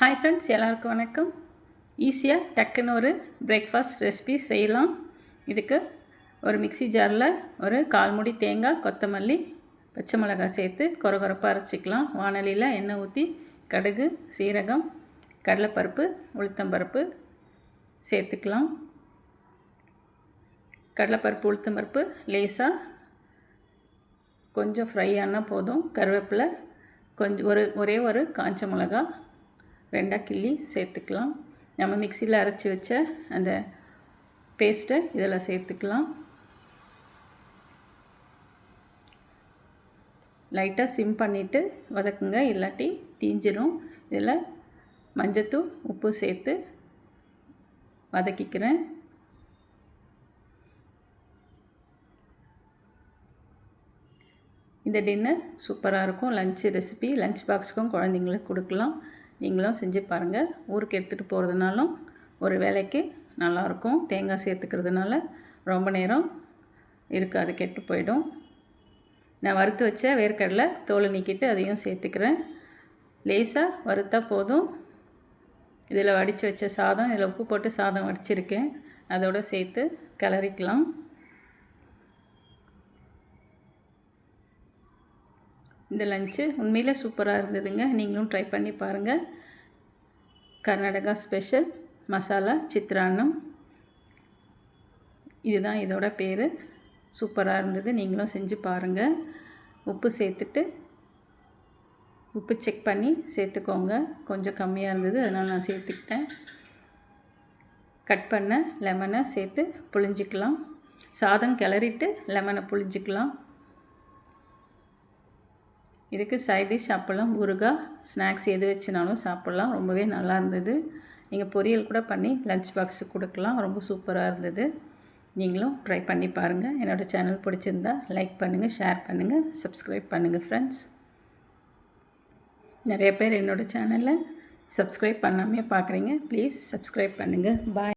Hi friends, எல்லாருக்கும் வணக்கம். ஈஸியாக டக்குன்னு ஒரு பிரேக்ஃபாஸ்ட் ரெசிபி செய்யலாம். இதுக்கு ஒரு மிக்ஸி ஜாரில் ஒரு 1/4 மூடி தேங்காய், கொத்தமல்லி, பச்சை மிளகாய் சேர்த்து கொரகொரப்பாக அரைச்சிக்கலாம். வாணலியில் எண்ணெய் ஊற்றி கடுகு, சீரகம், கடலைப்பருப்பு, உளுத்தம்பருப்பு சேர்த்துக்கலாம். கடலைப்பருப்பு, உளுத்தம்பருப்பு லேசாக கொஞ்சம் ஃப்ரை ஆனால் போதும். கருவேப்பிலை, கொஞ்சம் ஒரே ஒரு காஞ்ச மிளகா 2 கிள்ளி சேர்த்துக்கலாம். நம்ம மிக்சியில் அரைச்சி வச்ச அந்த பேஸ்ட்டை இதில் சேர்த்துக்கலாம். லைட்டாக சிம் பண்ணிவிட்டு வதக்குங்க, இல்லாட்டி தீஞ்சிரும். இதில் மஞ்சத்தூள், உப்பு சேர்த்து வதக்கிக்கிறேன். இந்த டின்னர் சூப்பராக இருக்கும். லஞ்ச் ரெசிபி, லஞ்ச் பாக்ஸுக்கும் குழந்தைங்களுக்கு கொடுக்கலாம். நீங்களும் செஞ்சு பாருங்கள். ஊருக்கு எடுத்துகிட்டு போகிறதுனாலும் ஒரு வேளைக்கு நல்லாயிருக்கும். தேங்காய் சேர்த்துக்கிறதுனால ரொம்ப நேரம் இருக்காது, கெட்டு போயிடும். நான் வறுத்து வச்ச வேர்க்கடலை தோலை நீக்கிட்டு அதையும் சேர்த்துக்கிறேன். லேசாக வறுத்தா போதும். இதில் வடித்து வச்ச சாதம், இதில் உப்பு போட்டு சாதம் வடிச்சிருக்கேன், அதோடு சேர்த்து கிளறிக்கலாம். இந்த லஞ்சு உண்மையிலே சூப்பராக இருந்ததுங்க. நீங்களும் ட்ரை பண்ணி பாருங்கள். கர்நாடகா ஸ்பெஷல் மசாலா சித்ரான்னம், இதுதான் இதோட பேர். சூப்பராக இருந்தது. நீங்களும் செஞ்சு பாருங்கள். உப்பு சேர்த்துட்டு உப்பு செக் பண்ணி சேர்த்துக்கோங்க. கொஞ்சம் கம்மியாக இருந்தது, அதனால் நான் சேர்த்துக்கிட்டேன். கட் பண்ண லெமனை சேர்த்து புழிஞ்சிக்கலாம். சாதம் கிளறிட்டு லெமனை புழிஞ்சிக்கலாம். இதுக்கு சைட் டிஷ் அப்பளம், ஊறுகாய், ஸ்நாக்ஸ் எது வச்சுனாலும் சாப்பிட்லாம். ரொம்பவே நல்லா இருந்தது. நீங்கள் பொரியல் கூட பண்ணி லஞ்ச் பாக்ஸுக்கு கொடுக்கலாம். ரொம்ப சூப்பராக இருந்தது. நீங்களும் ட்ரை பண்ணி பாருங்கள். என்னோடய சேனல் பிடிச்சிருந்தா லைக் பண்ணுங்கள், ஷேர் பண்ணுங்கள், சப்ஸ்கிரைப் பண்ணுங்கள் ஃப்ரெண்ட்ஸ். நிறைய பேர் என்னோடய சேனலை சப்ஸ்கிரைப் பண்ணாமே பார்க்குறீங்க. ப்ளீஸ் சப்ஸ்கிரைப் பண்ணுங்கள். பாய்.